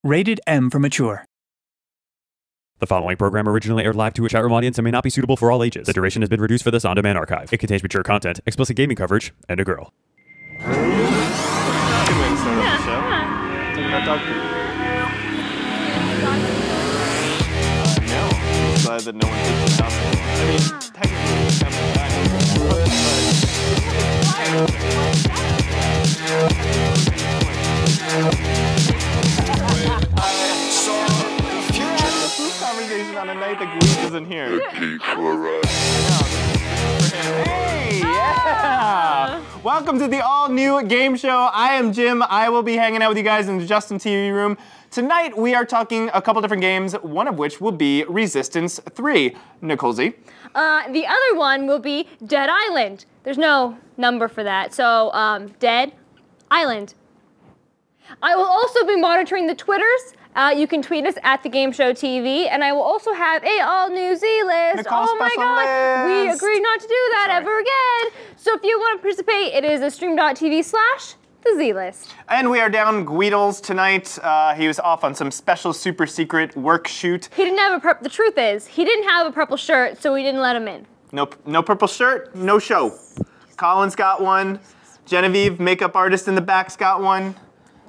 Rated M for mature. The following program originally aired live to a chat room audience and may not be suitable for all ages. The duration has been reduced for this on-demand archive. It contains mature content, explicit gaming coverage, and a girl. Good way to start off the show. Talking about dog poop. No, I'm glad that no one thinks the house anymore. I mean, technically, it's kind of conversation on a night that Gweedz isn't here. Hey, yeah! Welcome to the all-new game show. I am Jim. I will be hanging out with you guys in the Justin TV room. Tonight, we are talking a couple different games, one of which will be Resistance 3. Nikole Z. The other one will be Dead Island. There's no number for that, so Dead Island. I will also be monitoring the Twitters. You can tweet us at the Game Show TV, and I will also have a all-new Z-list. Oh my God, we agreed not to do that ever again. So if you want to participate, it is a stream.tv/the Z-list. And we are down Gweedz tonight. He was off on some special super secret work shoot. He didn't have the truth is, he didn't have a purple shirt, so we didn't let him in. No purple shirt, no show. Colin's got one. Genevieve, makeup artist in the back's got one.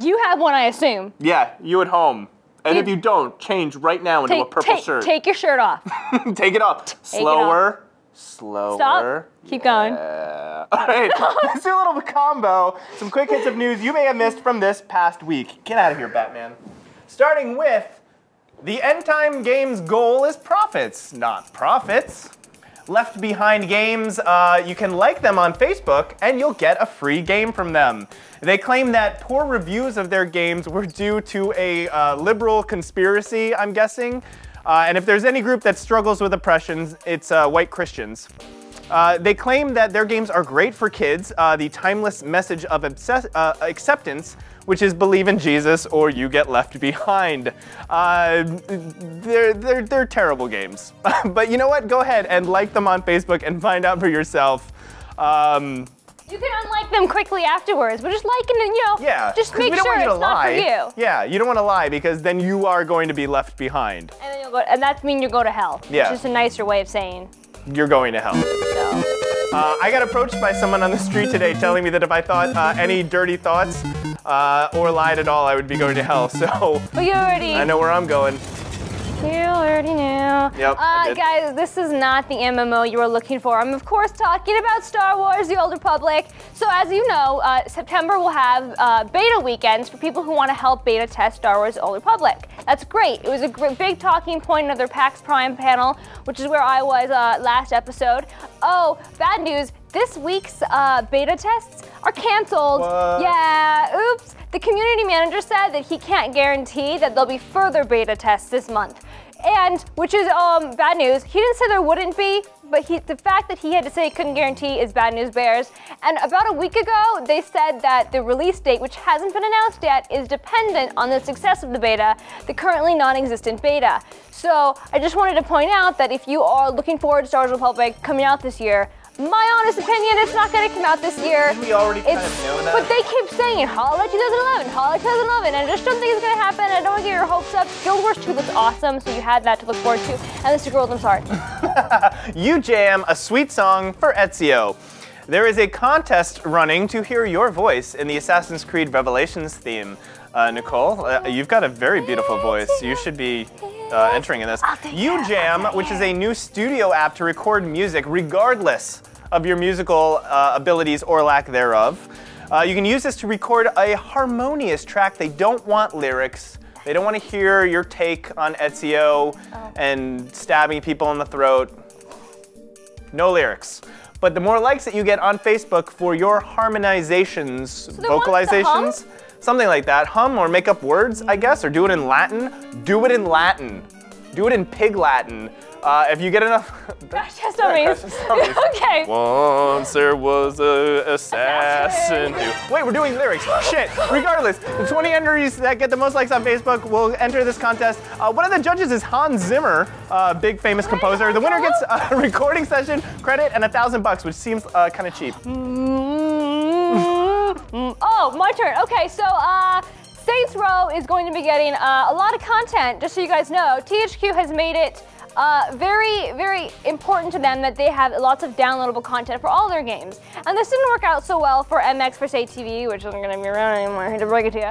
You have one, I assume. Yeah, you at home. And if you don't, change right now into a purple shirt. Take your shirt off. Take it off. Slower. Slower. Stop. Keep going. All right, let's do a little combo. Some quick hits of news you may have missed from this past week. Get out of here, Batman. Starting with, the End Time Games goal is profits, not profits. Left Behind Games, you can like them on Facebook and you'll get a free game from them. They claim that poor reviews of their games were due to a liberal conspiracy, I'm guessing. And if there's any group that struggles with oppressions, it's white Christians. They claim that their games are great for kids, the timeless message of acceptance, which is believe in Jesus or you get left behind. They're terrible games. But you know what? Go ahead and like them on Facebook and find out for yourself. You can unlike them quickly afterwards, but just like and just make sure it's not for you. Yeah, you don't want to lie because then you are going to be left behind. And then and that means you'll go to hell. Yeah. It's just a nicer way of saying you're going to hell. So. I got approached by someone on the street today telling me that if I thought any dirty thoughts or lied at all, I would be going to hell. So but you already. I know where I'm going. You already knew. Yep, guys, this is not the MMO you were looking for. I'm of course talking about Star Wars: The Old Republic. So as you know, September will have beta weekends for people who want to help beta test Star Wars: The Old Republic. That's great. It was a big talking point of their PAX Prime panel, which is where I was last episode. Oh, bad news. This week's beta tests are canceled. What? Yeah, oops. The community manager said that he can't guarantee that there'll be further beta tests this month. And, which is bad news, he didn't say there wouldn't be, but the fact that he had to say he couldn't guarantee is bad news bears. And about a week ago, they said that the release date, which hasn't been announced yet, is dependent on the success of the beta, the currently non-existent beta. So I just wanted to point out that if you are looking forward to Star Wars Republic coming out this year, my honest opinion, it's not going to come out this year. We already kind of know that. But they keep saying, holla 2011, holla 2011, and I just don't think it's going to happen. I don't want to get your hopes up. Guild Wars 2 looks awesome, so you had that to look forward to. And Mr. Girls, I'm sorry. You jam a sweet song for Ezio. There is a contest running to hear your voice in the Assassin's Creed Revelations theme. Nikole, you've got a very beautiful voice. You should be entering in this. You Jam, which is a new studio app to record music regardless of your musical abilities or lack thereof. You can use this to record a harmonious track. They don't want lyrics. They don't want to hear your take on Ezio and stabbing people in the throat. No lyrics. But the more likes that you get on Facebook for your harmonizations, vocalizations, something like that, hum or make up words, I guess, or do it in Latin. Do it in Latin. Do it in Pig Latin. If you get enough... Crash test dummies. Okay. Once there was a assassin. Wait, we're doing lyrics. Shit. Regardless, the 20 entries that get the most likes on Facebook will enter this contest. One of the judges is Hans Zimmer, big famous composer. The winner gets a recording session credit and $1,000, which seems kind of cheap. Oh, my turn. Okay, so Saints Row is going to be getting a lot of content. Just so you guys know, THQ has made it very, very important to them that they have lots of downloadable content for all their games. And this didn't work out so well for MX for Say TV, which isn't going to be around anymore, I hate to break it to you.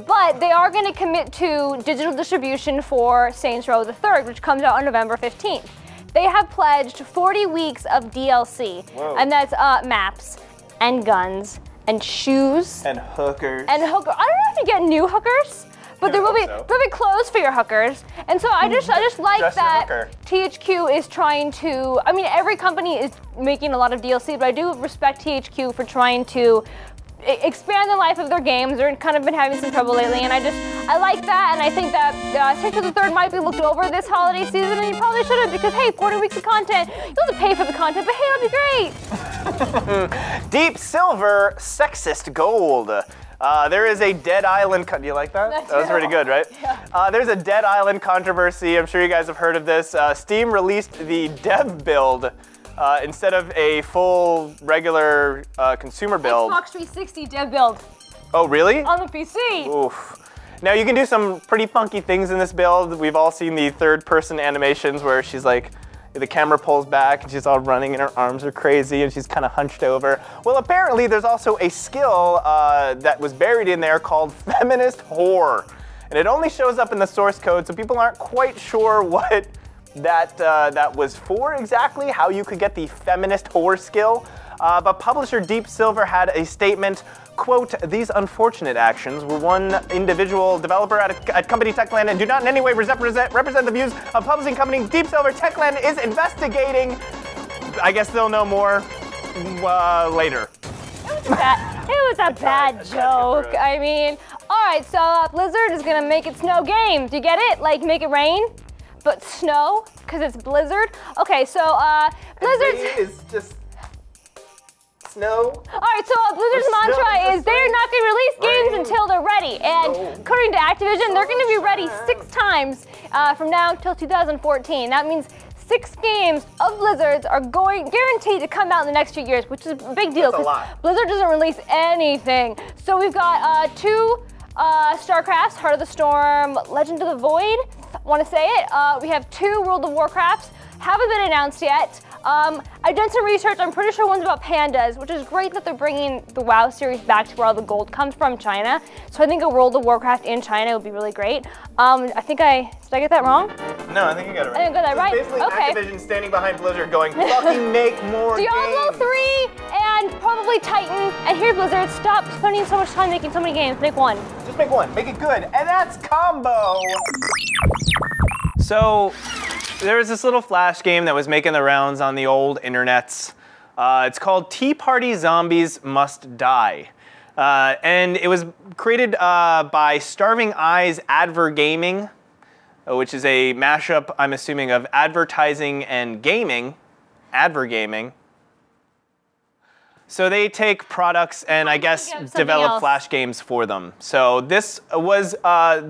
But they are going to commit to digital distribution for Saints Row the Third, which comes out on November 15th. They have pledged 40 weeks of DLC, and that's maps and guns and shoes and hookers. And hookers. I don't know if you get new hookers, but there will be clothes for your hookers. And so I just like that THQ is trying to. I mean, every company is making a lot of DLC, but I do respect THQ for trying to expand the life of their games. They're kind of been having some trouble lately, and I like that, and I think that Saints Row the Third might be looked over this holiday season, and you probably should have, because hey, 40 weeks of content, you'll have to pay for the content, but hey, it'll be great. Deep Silver Sexist Gold. There is a Dead Island. Do you like that? That was pretty good, right? Yeah. There's a Dead Island controversy. I'm sure you guys have heard of this. Steam released the dev build instead of a full regular consumer build. Xbox 360 dev build. Oh, really? On the PC. Oof. Now you can do some pretty funky things in this build. We've all seen the third-person animations where she's like, the camera pulls back and she's all running and her arms are crazy and she's kind of hunched over. Well, apparently there's also a skill that was buried in there called Feminist Whore. And it only shows up in the source code, so people aren't quite sure what that was for exactly, how you could get the Feminist Whore skill. But publisher Deep Silver had a statement, quote, "These unfortunate actions were one individual developer at company Techland and do not in any way represent the views of publishing company Deep Silver. Techland is investigating." I guess they'll know more later. It was a bad joke. I mean, all right, so Blizzard is gonna make it snow game. Do you get it? Like make it rain, but snow, because it's Blizzard. Okay, so Blizzard's is just snow. All right, so Blizzard's mantra is they're not going to release games until they're ready. And according to Activision, they're going to be ready 6 times from now until 2014. That means 6 games of Blizzard's are guaranteed to come out in the next few years, which is a big deal. That's a lot. Blizzard doesn't release anything. So we've got 2 StarCrafts, Heart of the Storm, Legend of the Void. Want to say it? We have 2 World of Warcrafts. Haven't been announced yet. I've done some research. I'm pretty sure one's about pandas, which is great that they're bringing the WoW series back to where all the gold comes from, China. So I think a World of Warcraft in China would be really great. did I get that wrong? No, I think you got it right. I didn't get that right. Basically, okay. Activision standing behind Blizzard going, fucking make more Diablo games. 3 and probably Titan. And here, Blizzard, stop spending so much time making so many games. Make one. Just make one. Make it good. And that's Combo. So there was this little Flash game that was making the rounds on the old internets. It's called Tea Party Zombies Must Die. And it was created by Starving Eyes Adver Gaming, which is a mashup, I'm assuming, of advertising and gaming. Adver Gaming. So they take products and I guess develop Flash games for them. So this was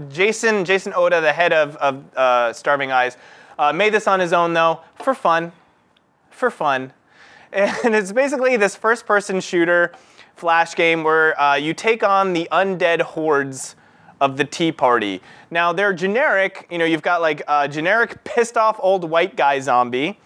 Jason Oda, the head of Starving Eyes, made this on his own though, for fun. And it's basically this first-person shooter Flash game where you take on the undead hordes of the Tea Party. Now they're generic, you know, you've got like a generic pissed off old white guy zombie.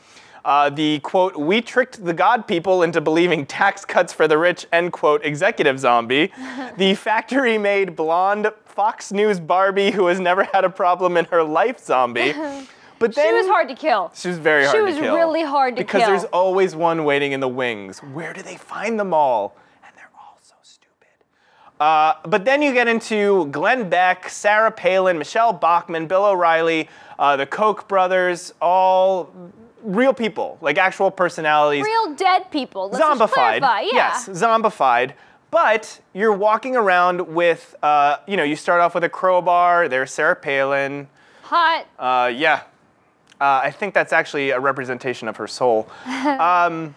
The, quote, "we tricked the god people into believing tax cuts for the rich," end quote, executive zombie. The factory-made blonde Fox News Barbie who has never had a problem in her life zombie. But then, she was hard to kill. She was very hard to kill. She was really hard to kill. Because there's always one waiting in the wings. Where do they find them all? And they're all so stupid. But then you get into Glenn Beck, Sarah Palin, Michelle Bachmann, Bill O'Reilly, the Koch brothers, all real people, like actual personalities. Real dead people. Let's zombified. Just clarify. Yeah. Yes, zombified. But you're walking around with, you know, you start off with a crowbar. There's Sarah Palin. Hot. Yeah. I think that's actually a representation of her soul. Yeah,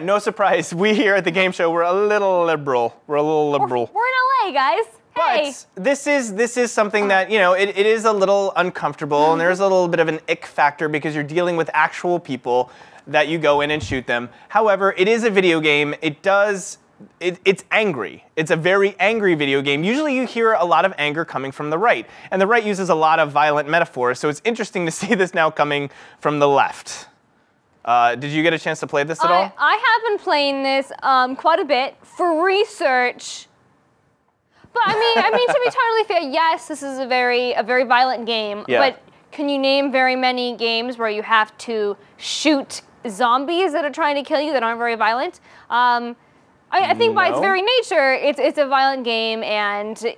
no surprise. We here at the game show, we're a little liberal. We're in LA, guys. Hey. But this is something that, you know, it is a little uncomfortable, and there's a little bit of an ick factor because you're dealing with actual people that you go in and shoot them. However, it is a video game. It does it's angry. It's a very angry video game. Usually you hear a lot of anger coming from the right, and the right uses a lot of violent metaphors, so it's interesting to see this now coming from the left. Did you get a chance to play this at all? I have been playing this quite a bit for research. But I mean, to be totally fair, yes, this is a very violent game. Yeah. But can you name very many games where you have to shoot zombies that are trying to kill you that aren't very violent? I think by its very nature, it's a violent game, and the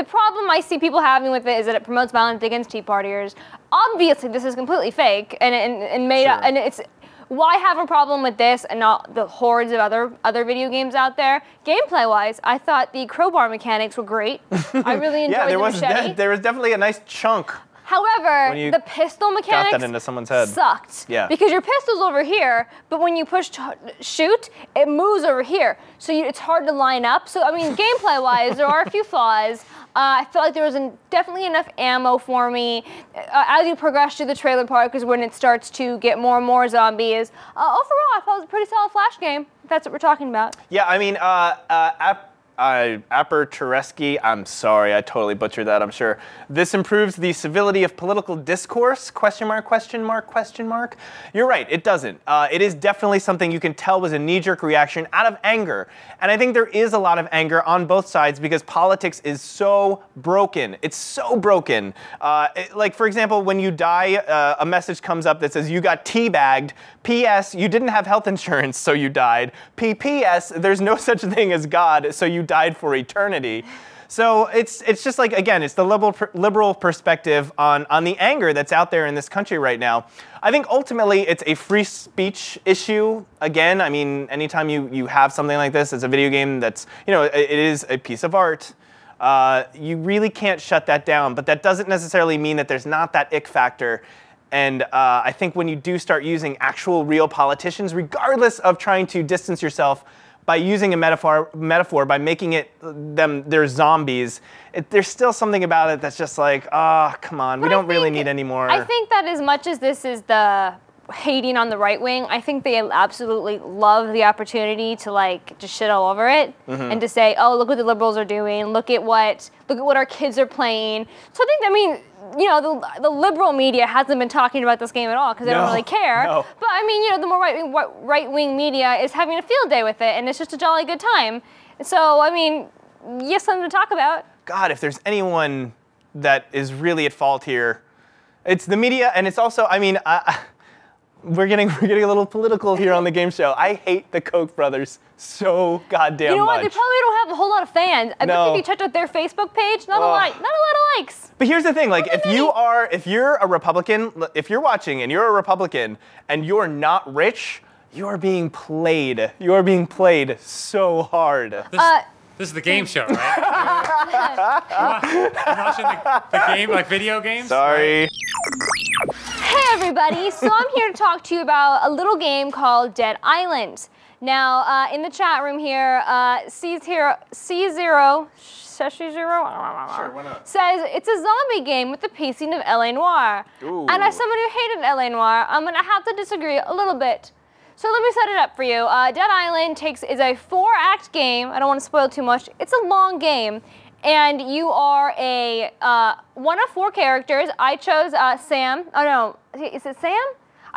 problem I see people having with it is that it promotes violence against Tea Partiers. Obviously, this is completely fake and made up, and it's. Why have a problem with this and not the hordes of other video games out there? Gameplay-wise, I thought the crowbar mechanics were great. I really enjoyed the machete. There was definitely a nice chunk. However, the pistol mechanics got that into someone's head. Sucked. Yeah. Because your pistol's over here, but when you push shoot, it moves over here. So it's hard to line up. So, I mean, gameplay-wise, there are a few flaws. I felt like there was definitely enough ammo for me. As you progress through the trailer park is when it starts to get more and more zombies. Overall, I thought it was a pretty solid Flash game, if that's what we're talking about. Yeah, I mean, Apertureski, I'm sorry, I totally butchered that, I'm sure. This improves the civility of political discourse, question mark, question mark, question mark. You're right, it doesn't. It is definitely something you can tell was a knee-jerk reaction out of anger. And I think there is a lot of anger on both sides because politics is so broken. It's so broken. Like, for example, when you die, a message comes up that says you got teabagged. P.S. You didn't have health insurance, so you died. P.P.S. There's no such thing as God, so you died for eternity. So it's just like, again, it's the liberal perspective on the anger that's out there in this country right now. I think ultimately it's a free speech issue. Again, I mean, anytime you have something like this, it's a video game that's, it is a piece of art. You really can't shut that down, but that doesn't necessarily mean that there's not that ick factor. And I think when you do start using actual real politicians, regardless of trying to distance yourself by using a metaphor by making they're zombies, there's still something about it that's just like, come on, we don't really need any more. I think that as much as this is the hating on the right wing, I think they absolutely love the opportunity to just shit all over it and to say, oh, look what the liberals are doing, look at what our kids are playing. So I mean, the liberal media hasn't been talking about this game at all because they don't really care. No. But I mean, the more right-wing media is having a field day with it, and it's just a jolly good time. So I mean, you have something to talk about. God, if there's anyone that is really at fault here, it's the media, and it's also, I mean, we're getting a little political here on the game show. I hate the Koch brothers so goddamn much. You know what? They probably don't have a whole lot of fans. I bet if you checked out their Facebook page, not a lot of likes. But here's the thing, like, if you're a Republican, if you're watching and you're a Republican and you're not rich, you are being played. You are being played so hard. This is the game show, right? You're watching the game, like video games? Sorry. Right? Hey everybody, so I'm here to talk to you about a little game called Dead Island. Now, in the chat room here, C0, Sure, why not? says it's a zombie game with the pacing of L.A. Noire. Ooh. And as someone who hated L.A. Noire, I'm gonna have to disagree a little bit. So let me set it up for you. Dead Island is a 4-act game. I don't want to spoil too much. It's a long game. And you are one of 4 characters. I chose Sam. Oh no, is it Sam?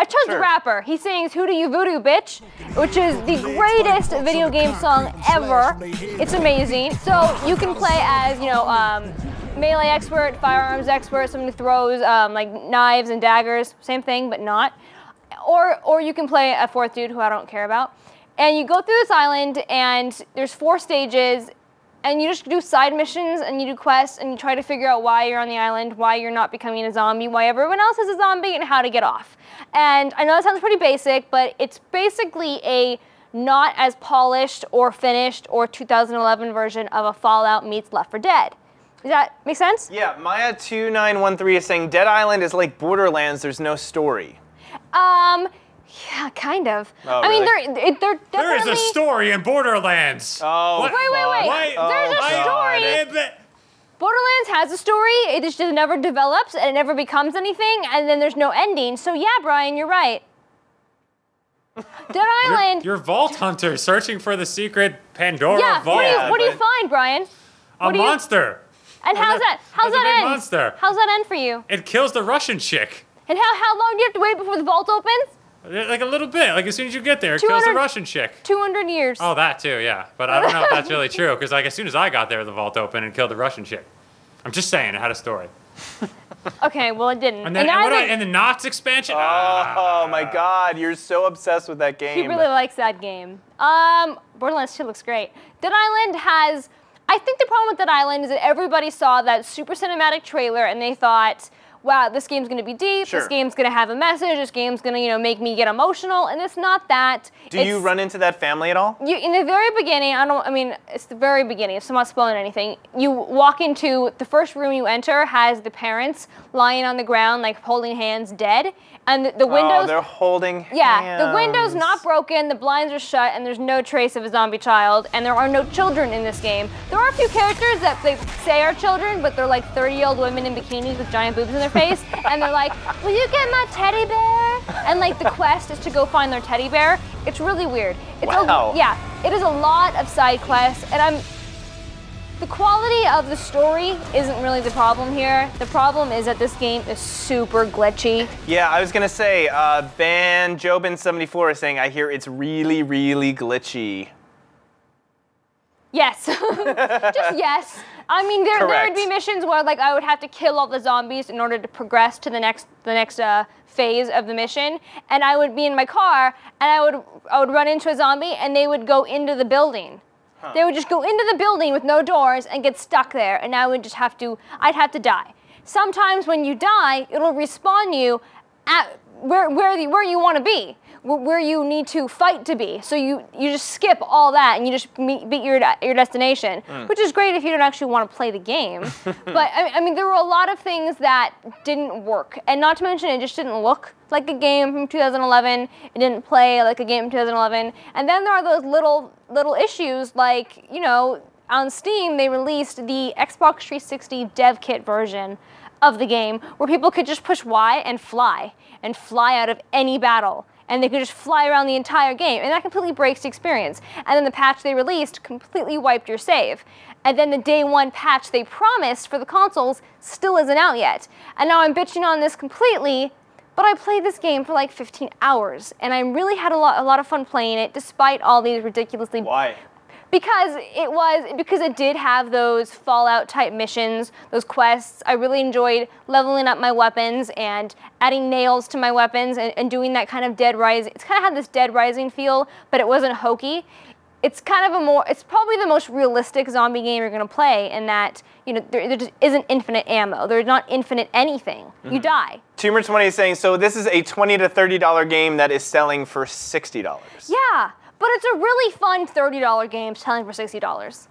I chose the rapper. He sings "Who Do You Voodoo, Bitch," which is the greatest video game song ever. It's amazing. So you can play as, melee expert, firearms expert, someone who throws like knives and daggers. Same thing, but not. Or you can play a 4th dude who I don't care about. And you go through this island, and there's 4 stages. And you just do side missions, and you do quests, and you try to figure out why you're on the island, why you're not becoming a zombie, why everyone else is a zombie, and how to get off. And I know that sounds pretty basic, but it's basically a not as polished or finished or 2011 version of a Fallout meets Left 4 Dead. Does that make sense? Yeah, Maya2913 is saying Dead Island is like Borderlands, there's no story. Yeah, kind of. Oh, I mean, really? they're definitely... There is a story in Borderlands. Oh, Wait. There's a story. Borderlands has a story. It just never develops, and it never becomes anything, and then there's no ending. So yeah, Brian, you're right. Dead Island. You're Vault Hunter searching for the secret Pandora Yeah. vault. What do you find, Brian? A monster. And how's that There's a big end? monster. How's that end for you? It kills the Russian chick. And how long do you have to wait before the vault opens? Like a little bit. Like as soon as you get there, it kills the Russian chick. 200 years. Oh, that too, yeah. But I don't know if that's really true, because like as soon as I got there, the vault opened and killed the Russian chick. I'm just saying, it had a story. Okay, well it didn't. And then and the Knots expansion. Oh my God, you're so obsessed with that game. He really likes that game. Borderlands 2 looks great. Dead Island has. I think the problem with Dead Island is that everybody saw that super cinematic trailer and they thought, wow, this game's gonna be deep, Sure. this game's gonna have a message, this game's gonna, make me get emotional, and it's not that. Do you run into that family at all? In the very beginning, it's the very beginning, so I'm not spoiling anything. You walk into the first room you enter has the parents lying on the ground, like holding hands, dead. And the windows. Oh, they're holding hands. Yeah, the window's not broken, the blinds are shut, and there's no trace of a zombie child, and there are no children in this game. There are a few characters that they say are children, but they're like 30-year-old women in bikinis with giant boobs in their face, and they're like, will you get my teddy bear? And like the quest is to go find their teddy bear. It's really weird. Wow. It is a lot of side quests, and the quality of the story isn't really the problem here. The problem is that this game is super glitchy. Yeah, I was gonna say, Jobin74 is saying, I hear it's really, really glitchy. Yes, just yes. I mean, there would be missions where like I would have to kill all the zombies in order to progress to the next phase of the mission, and I would be in my car and I would run into a zombie and they would go into the building. Huh. They would just go into the building with no doors and get stuck there, and I'd have to die. Sometimes when you die, it'll respawn you at where you want to be, where you need to fight to be. So you just skip all that and you just beat your destination, which is great if you don't actually want to play the game. But I mean, there were a lot of things that didn't work, and not to mention it just didn't look like a game from 2011. It didn't play like a game from 2011. And then there are those little issues like, on Steam they released the Xbox 360 dev kit version of the game where people could just push Y and fly out of any battle. And they could just fly around the entire game, and that completely breaks the experience. And then the patch they released completely wiped your save. And then the day one patch they promised for the consoles still isn't out yet. And now I'm bitching on this completely, but I played this game for like 15 hours, and I really had a lot of fun playing it, despite all these ridiculously. Why? Because it did have those Fallout type missions, those quests. I really enjoyed leveling up my weapons and adding nails to my weapons and doing that kind of Dead Rising. It's kind of had this Dead Rising feel, but it wasn't hokey. It's kind of it's probably the most realistic zombie game you're gonna play in that, there just isn't infinite ammo. There's not infinite anything. Mm-hmm. You die. Tumor20 is saying, so this is a $20 to $30 game that is selling for $60. Yeah. But it's a really fun $30 game selling for $60.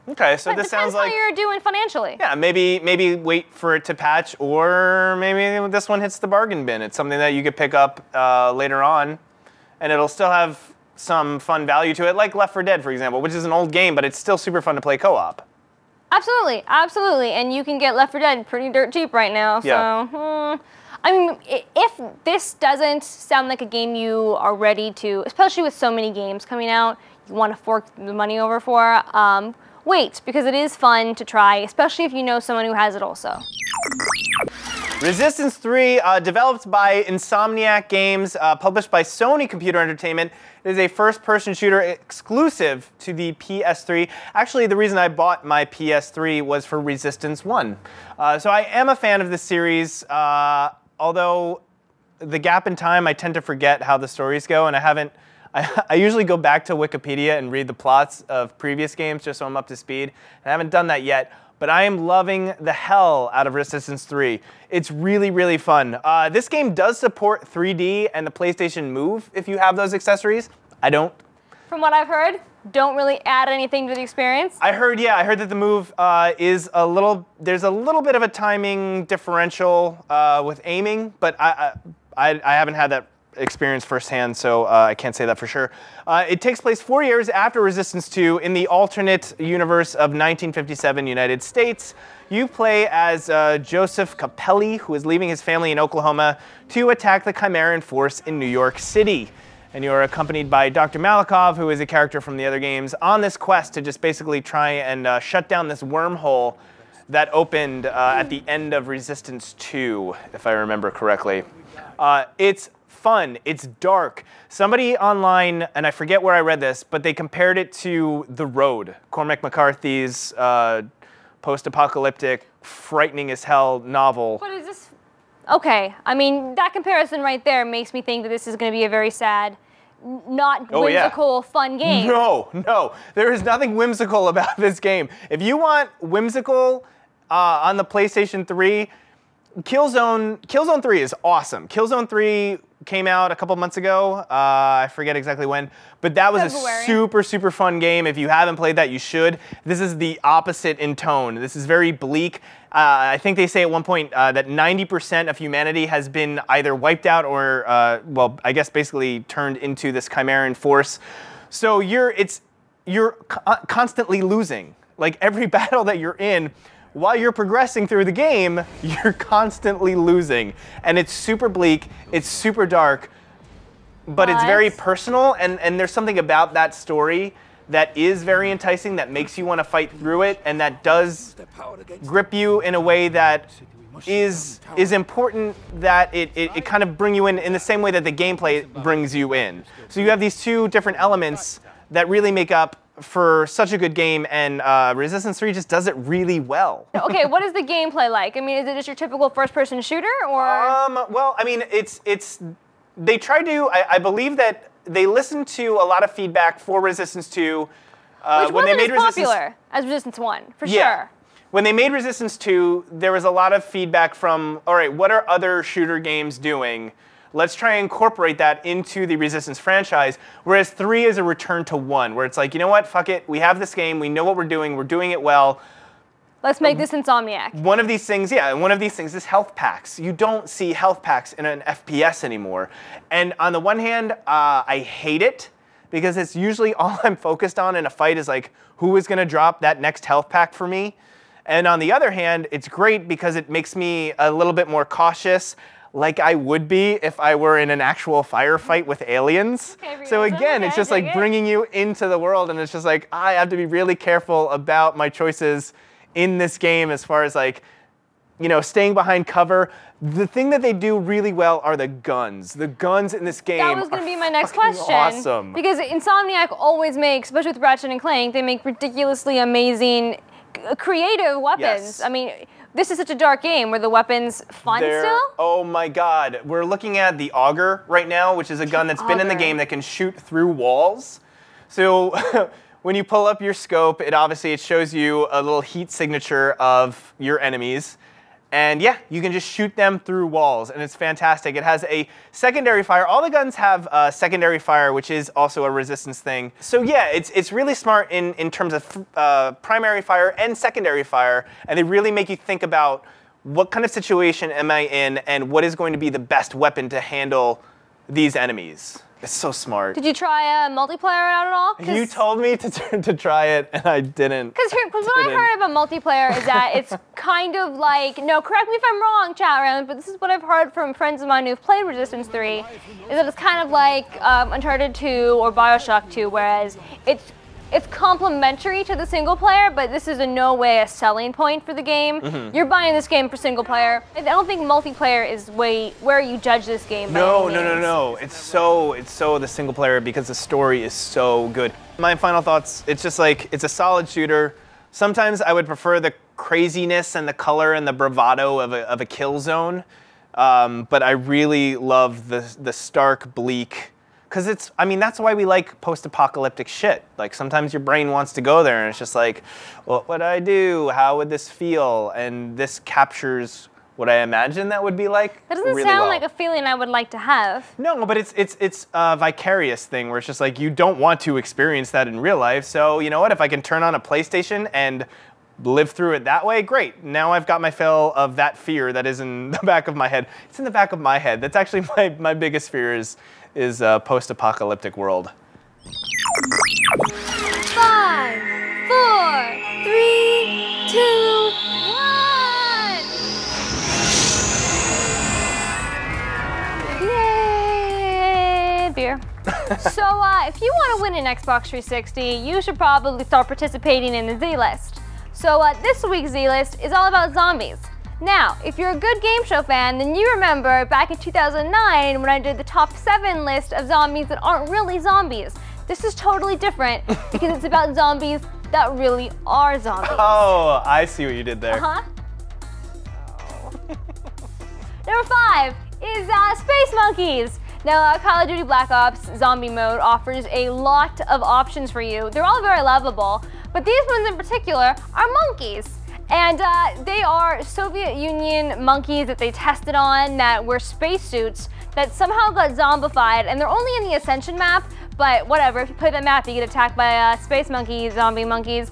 Okay, so this sounds like how you're doing financially. Yeah, maybe wait for it to patch, or maybe this one hits the bargain bin. It's something that you could pick up later on, and it'll still have some fun value to it, like Left 4 Dead, for example, which is an old game, but it's still super fun to play co-op. Absolutely, absolutely, and you can get Left 4 Dead pretty dirt cheap right now. Yeah. So. I mean, if this doesn't sound like a game you are ready to, especially with so many games coming out, you want to fork the money over for, wait, because it is fun to try, especially if you know someone who has it also. Resistance 3, developed by Insomniac Games, published by Sony Computer Entertainment. It is a first-person shooter exclusive to the PS3. Actually, the reason I bought my PS3 was for Resistance 1. So I am a fan of this series, although the gap in time, I tend to forget how the stories go, and I usually go back to Wikipedia and read the plots of previous games just so I'm up to speed, and I haven't done that yet. But I am loving the hell out of Resistance 3. It's really, really fun. This game does support 3D and the PlayStation Move if you have those accessories. I don't. From what I've heard, don't really add anything to the experience. I heard that the Move is there's a little bit of a timing differential with aiming, but I haven't had that experience firsthand, so I can't say that for sure. It takes place 4 years after Resistance 2 in the alternate universe of 1957 United States. You play as Joseph Capelli, who is leaving his family in Oklahoma to attack the Chimeran force in New York City. and you're accompanied by Dr. Malikov, who is a character from the other games, on this quest to just basically try and shut down this wormhole that opened at the end of Resistance 2, if I remember correctly. It's fun, it's dark. Somebody online, and I forget where I read this, but they compared it to The Road, Cormac McCarthy's post-apocalyptic, frightening as hell novel. But is this... Okay, I mean, that comparison right there makes me think that this is going to be a very sad, not whimsical, fun game. No, there is nothing whimsical about this game. If you want whimsical on the PlayStation 3, Killzone 3 is awesome. Killzone 3 came out a couple months ago. I forget exactly when, but that was February. A super, super fun game. If you haven't played that, you should. This is the opposite in tone. This is very bleak. I think they say at one point that 90% of humanity has been either wiped out or, well, I guess basically turned into this Chimeran force. So you're constantly losing. Like every battle that you're in, while you're progressing through the game, you're constantly losing. And it's super bleak, it's super dark, but it's very personal, and there's something about that story that is very enticing, that makes you want to fight through it, and that does grip you in a way that is important, that it kind of bring you in the same way that the gameplay brings you in. So you have these two different elements that really make up for such a good game, and Resistance 3 just does it really well. Okay, what is the gameplay like? I mean, is it just your typical first-person shooter, or? Well, I mean, they tried to, I believe that they listened to a lot of feedback for Resistance 2. Which when wasn't they made as popular as Resistance 1, for sure. When they made Resistance 2, there was a lot of feedback from, all right, what are other shooter games doing? Let's try and incorporate that into the Resistance franchise, whereas 3 is a return to 1, where it's like, you know what, fuck it, we have this game, we know what we're doing it well. Let's make this Insomniac. One of these things is health packs. You don't see health packs in an FPS anymore. And on the one hand, I hate it, because it's usually all I'm focused on in a fight is like, who is gonna drop that next health pack for me? And on the other hand, it's great because it makes me a little bit more cautious, like I would be if I were in an actual firefight with aliens. Okay, so again, it's just like bringing you into the world, and it's just like, I have to be really careful about my choices in this game as far as like, you know, staying behind cover. The thing that they do really well are the guns. The guns in this game That was going to be my next question. Awesome. Because Insomniac always makes, especially with Ratchet and Clank, they make ridiculously amazing, creative weapons. Yes. I mean, this is such a dark game. Were the weapons fun still? Oh my god. We're looking at the Auger right now, which is a gun that's been in the game that can shoot through walls. So when you pull up your scope, it shows you a little heat signature of your enemies. And yeah, you can just shoot them through walls, and it's fantastic. It has a secondary fire. All the guns have secondary fire, which is also a resistance thing. So yeah, it's really smart in terms of primary fire and secondary fire, and they really make you think about what kind of situation am I in, and what is going to be the best weapon to handle these enemies. It's so smart. Did you try multiplayer out at all? You told me to try it, and I didn't. Because what I heard about multiplayer is that it's kind of like, no, correct me if I'm wrong, chat round, but this is what I've heard from friends of mine who've played Resistance 3, is that it's kind of like Uncharted 2 or Bioshock 2, whereas it's complementary to the single player, but this is in no way a selling point for the game. Mm-hmm. You're buying this game for single player. I don't think multiplayer is where you judge this game. No. It's so the single player, because the story is so good. My final thoughts, it's just like, it's a solid shooter. Sometimes I would prefer the craziness and the color and the bravado of a Killzone, but I really love the stark, bleak. Because that's why we like post-apocalyptic shit. Like, sometimes your brain wants to go there, and it's just like, what would I do? How would this feel? And this captures what I imagine that would be like. That doesn't sound like a feeling I would like to have. No, but it's a vicarious thing where it's just like, you don't want to experience that in real life. So, you know what? If I can turn on a PlayStation and live through it that way, great. Now I've got my fill of that fear that is in the back of my head. It's in the back of my head. That's actually my biggest fear is a post-apocalyptic world. 5, 4, 3, 2, 1. Yay! Beer. So if you want to win an Xbox 360, you should probably start participating in the Z-List. So this week's Z-List is all about zombies. Now, if you're a good game show fan, then you remember back in 2009 when I did the top 7 list of zombies that aren't really zombies. This is totally different because it's about zombies that really are zombies. Oh, I see what you did there. Uh-huh. Number 5 is Space Monkeys. Now, Call of Duty Black Ops Zombie Mode offers a lot of options for you. They're all very lovable, but these ones in particular are monkeys. And they are Soviet Union monkeys that they tested on that were spacesuits that somehow got zombified, and they're only in the Ascension map, but whatever, if you play that map, you get attacked by space monkeys, zombie monkeys.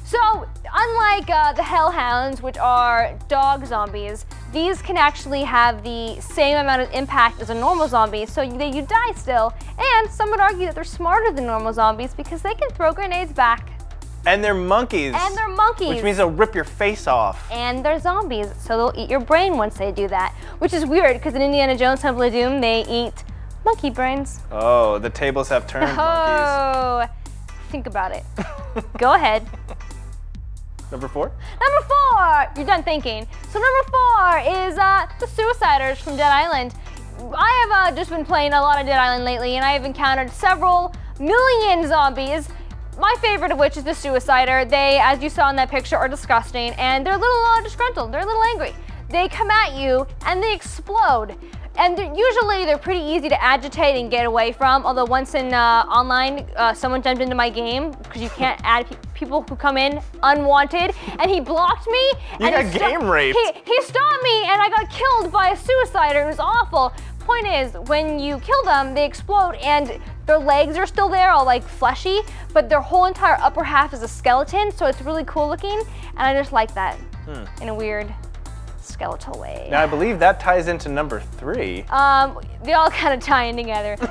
So, unlike the Hellhounds, which are dog zombies, these can actually have the same amount of impact as a normal zombie, so you die still. And some would argue that they're smarter than normal zombies because they can throw grenades back. And they're monkeys. And they're monkeys. Which means they'll rip your face off. And they're zombies, so they'll eat your brain once they do that. Which is weird, because in Indiana Jones Temple of Doom, they eat monkey brains. Oh, the tables have turned, monkeys. Oh, think about it. Go ahead. Number 4? Number 4! You're done thinking. So number 4 is the Suiciders from Dead Island. I have just been playing a lot of Dead Island lately, and I have encountered several million zombies. My favorite of which is the Suicider. They, as you saw in that picture, are disgusting, and they're a little disgruntled. They're a little angry. They come at you, and they explode. And usually they're pretty easy to agitate and get away from, although once in online, someone jumped into my game, because you can't add people who come in unwanted, and he blocked me. You got game raped. He stopped me, and I got killed by a Suicider. It was awful. Point is, when you kill them, they explode, and their legs are still there, all like fleshy, but their whole entire upper half is a skeleton, so it's really cool looking, and I just like that in a weird skeletal way. Now I believe that ties into number 3. They all kind of tie in together. 3,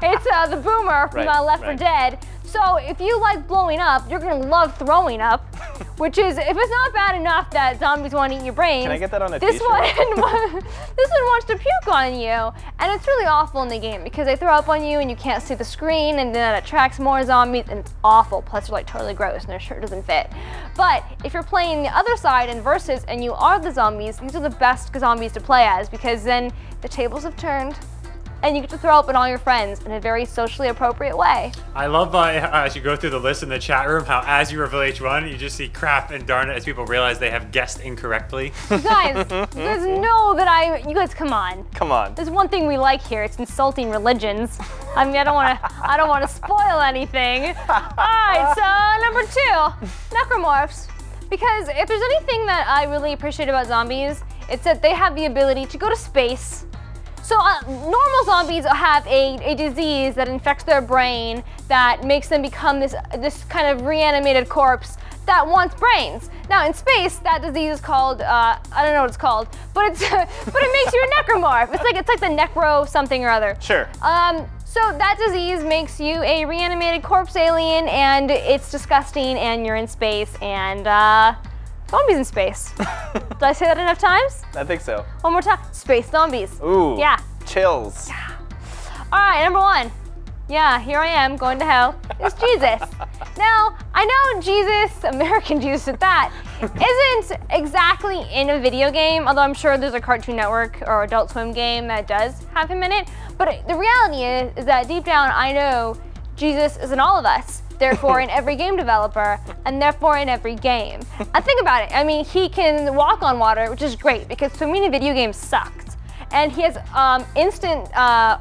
it's the Boomer from Left 4 Dead. So if you like blowing up, you're gonna love throwing up, which is, if it's not bad enough that zombies want to eat your brains, Can I get that on a this t-shirt? this one wants to puke on you, and it's really awful in the game because they throw up on you and you can't see the screen, and then it attracts more zombies, and it's awful. Plus, they're like totally gross, and their shirt doesn't fit. But if you're playing the other side in Versus and you are the zombies, these are the best zombies to play as because then the tables have turned. And you get to throw up at all your friends in a very socially appropriate way. I love as you go through the list in the chat room, how as you reveal each one, you just see crap and darn it as people realize they have guessed incorrectly. You guys know that you guys, come on. Come on. There's one thing we like here, it's insulting religions. I mean, I don't want to spoil anything. All right, so number 2, necromorphs. Because if there's anything that I really appreciate about zombies, it's that they have the ability to go to space. So normal zombies have a disease that infects their brain that makes them become this kind of reanimated corpse that wants brains. Now in space, that disease is called I don't know what it's called, but it makes you a necromorph. It's like the necro something or other. Sure. So that disease makes you a reanimated corpse alien, and it's disgusting, and you're in space, and zombies in space. Did I say that enough times? I think so. One more time. Space zombies. Ooh. Yeah. Chills. Yeah. All right, number 1. Yeah, here I am going to hell. It's Jesus. Now, I know Jesus, American Jesus at that, isn't exactly in a video game, although I'm sure there's a Cartoon Network or Adult Swim game that does have him in it. But the reality is that deep down, I know Jesus is in all of us. Therefore in every game developer, and therefore in every game. And think about it, I mean, he can walk on water, which is great, because swimming in video games sucked. And he has instant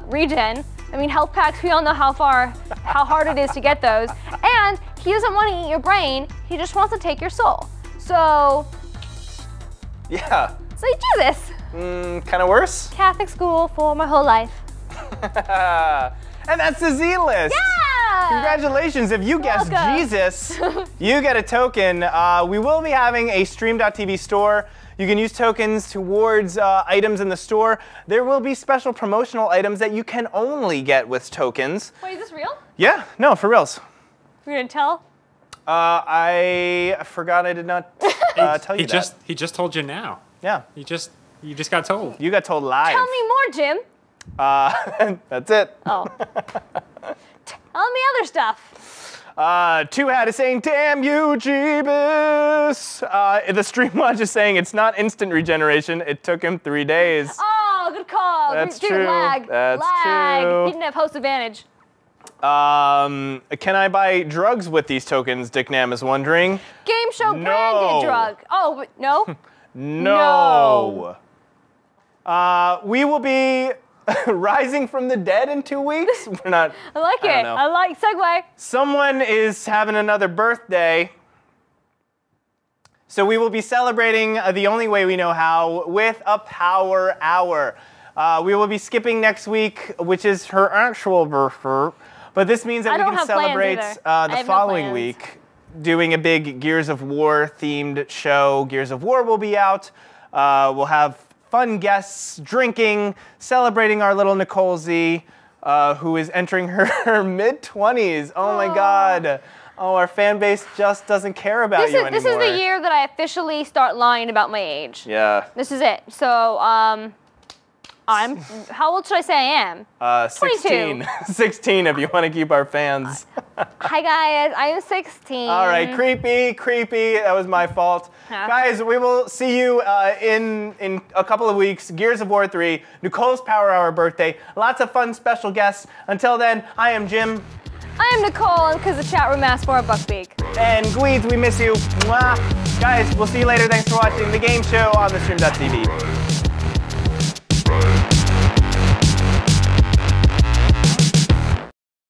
regen. I mean, health packs, we all know how hard it is to get those. And he doesn't want to eat your brain, he just wants to take your soul. So, yeah. So Jesus. Kind of worse? Catholic school for my whole life. And that's the Z-List. Yeah! Congratulations, if you guessed Jesus, you get a token. We will be having a Stream.tv store. You can use tokens towards items in the store. There will be special promotional items that you can only get with tokens. Wait, is this real? Yeah, no, for reals. We're gonna tell? I forgot I did not tell you that. He just told you now. Yeah. You just got told. You got told live. Tell me more, Jim. That's it. Oh. Tell me other stuff. Two-Hat is saying, damn you, Jeebus. The Streamwatch is saying it's not instant regeneration. It took him 3 days. Oh, good call. That's Dude, true. Lag. That's lag. true. He didn't have host advantage. Can I buy drugs with these tokens? Dick Nam is wondering. Game show No. branded drug. Oh, but no? No. We will be rising from the dead in 2 weeks. We're not. I like I don't it. know. I like segue. Someone is having another birthday. So we will be celebrating the only way we know how with a power hour. We will be skipping next week, which is her actual birthday. But this means that I we don't can have plans celebrate either. I the have no following plans. week doing a big Gears of War themed show. Gears of War will be out. We'll have fun guests, drinking, celebrating our little Nikole Z, who is entering her mid-20s. Oh my God. Oh, our fan base just doesn't care about you anymore. This is the year that I officially start lying about my age. Yeah. This is it. So, how old should I say I am? 16. 22. 16 if you want to keep our fans. Hi guys, I am 16. All right, creepy. That was my fault. Huh? Guys, we will see you in a couple of weeks. Gears of War 3, Nicole's Power Hour birthday. Lots of fun special guests. Until then, I am Jim. I am Nikole, and because the chat room asked for a Buckbeak. And Gweedz, we miss you. Mwah. Guys, we'll see you later. Thanks for watching the game show on thestream.tv.